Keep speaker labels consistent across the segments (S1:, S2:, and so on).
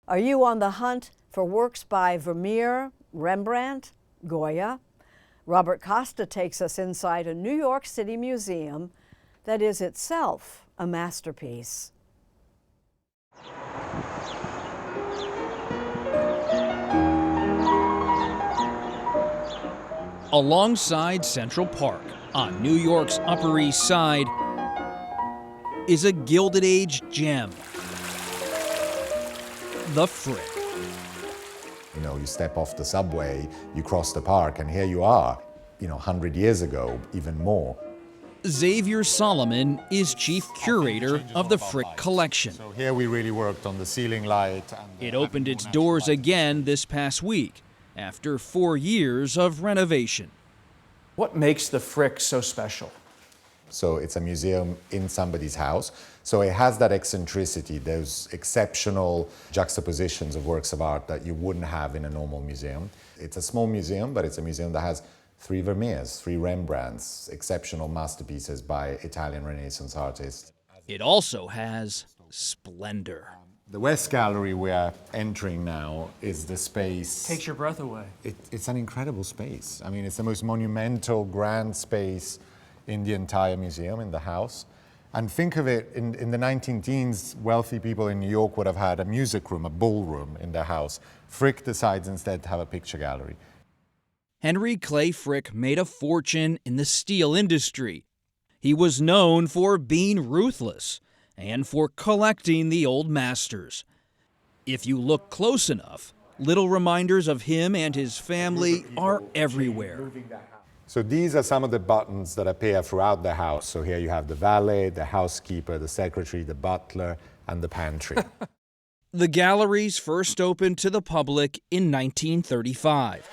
S1: Are you on the hunt for works by Vermeer, Rembrandt, Goya? Robert Costa takes us inside a New York City museum that is itself a masterpiece.
S2: Alongside Central Park, on New York's Upper East Side, is a Gilded Age gem, the Frick.
S3: You know, you step off the subway, you cross the park, and here you are, 100 years ago, even more.
S2: Xavier Solomon is chief curator of the Frick collection.
S3: So here we really worked on the ceiling light.
S2: It opened its doors again this past week, after 4 years of renovation.
S4: What makes the Frick so special?
S3: So it's a museum in somebody's house. So it has that eccentricity, those exceptional juxtapositions of works of art that you wouldn't have in a normal museum. It's a small museum, but it's a museum that has 3 Vermeers, 3 Rembrandts, exceptional masterpieces by Italian Renaissance artists.
S2: It also has splendor.
S3: The West Gallery we are entering now is the space.
S4: Takes your breath away.
S3: It's an incredible space. I mean, it's the most monumental, grand space in the entire museum, in the house. And think of it, in the 19-teens, wealthy people in New York would have had a music room, a ballroom in their house. Frick decides instead to have a picture gallery.
S2: Henry Clay Frick made a fortune in the steel industry. He was known for being ruthless and for collecting the old masters. If you look close enough, little reminders of him and his family are everywhere.
S3: So these are some of the buttons that appear throughout the house. So here you have the valet, the housekeeper, the secretary, the butler, and the pantry.
S2: The galleries first opened to the public in 1935.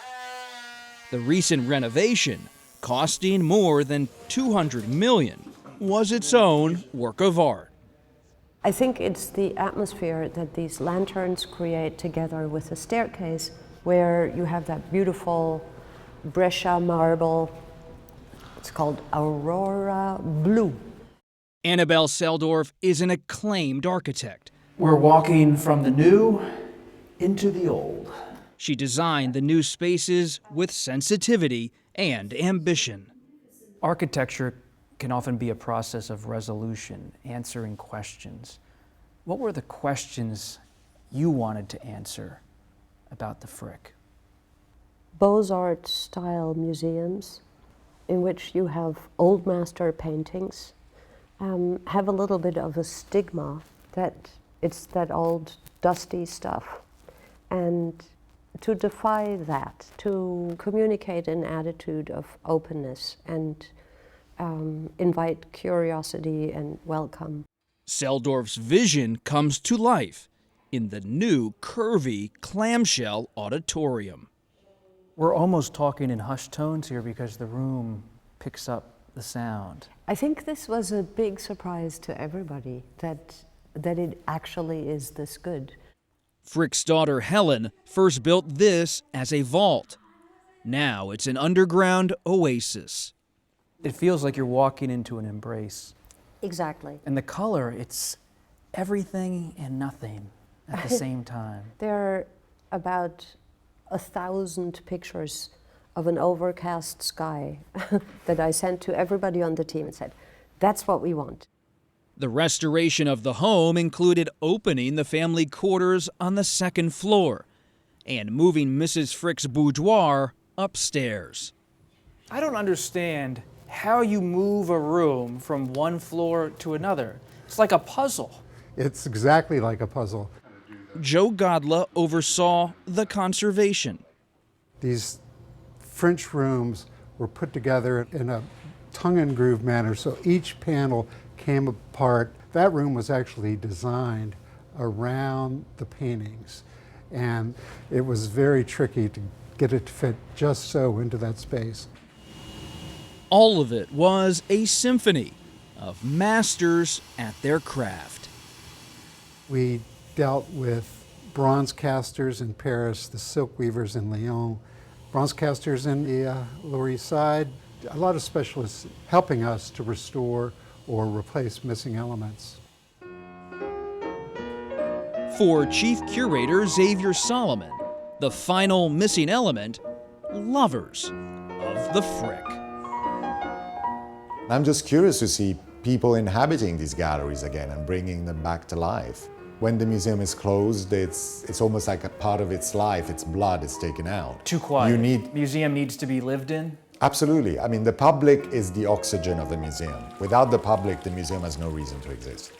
S2: The recent renovation, costing more than $200 million, was its own work of art.
S5: I think it's the atmosphere that these lanterns create together with the staircase, where you have that beautiful Brescia marble. It's called Aurora Blue.
S2: Annabelle Seldorf is an acclaimed architect.
S4: We're walking from the new into the old.
S2: She designed the new spaces with sensitivity and ambition.
S4: Architecture can often be a process of resolution, answering questions. What were the questions you wanted to answer about the Frick?
S5: Beaux-Arts style museums in which you have old master paintings have a little bit of a stigma that it's that old dusty stuff. And to defy that, to communicate an attitude of openness and invite curiosity and welcome.
S2: Seldorf's vision comes to life in the new curvy clamshell auditorium.
S4: We're almost talking in hushed tones here because the room picks up the sound.
S5: I think this was a big surprise to everybody, that it actually is this good.
S2: Frick's daughter Helen first built this as a vault. Now it's an underground oasis.
S4: It feels like you're walking into an embrace.
S5: Exactly.
S4: And the color, it's everything and nothing at the same time.
S5: There are about 1,000 pictures of an overcast sky that I sent to everybody on the team and said, that's what we want.
S2: The restoration of the home included opening the family quarters on the 2nd floor and moving Mrs. Frick's boudoir upstairs.
S4: I don't understand how you move a room from one floor to another. It's like a puzzle.
S6: It's exactly like a puzzle.
S2: Joe Godla oversaw the conservation.
S6: These French rooms were put together in a tongue-and-groove manner, so each panel came apart. That room was actually designed around the paintings, and it was very tricky to get it to fit just so into that space.
S2: All of it was a symphony of masters at their craft.
S6: We dealt with bronze casters in Paris, the silk weavers in Lyon, bronze casters in the Lower East Side, a lot of specialists helping us to restore or replace missing elements.
S2: For Chief Curator Xavier Solomon, the final missing element, lovers of the Frick.
S3: I'm just curious to see people inhabiting these galleries again and bringing them back to life. When the museum is closed, it's almost like a part of its life, its blood is taken out.
S4: Too quiet.
S3: You need,
S4: Museum needs to be lived in.
S3: absolutely. I mean, the public is the oxygen of the museum. Without the public, the museum has no reason to exist.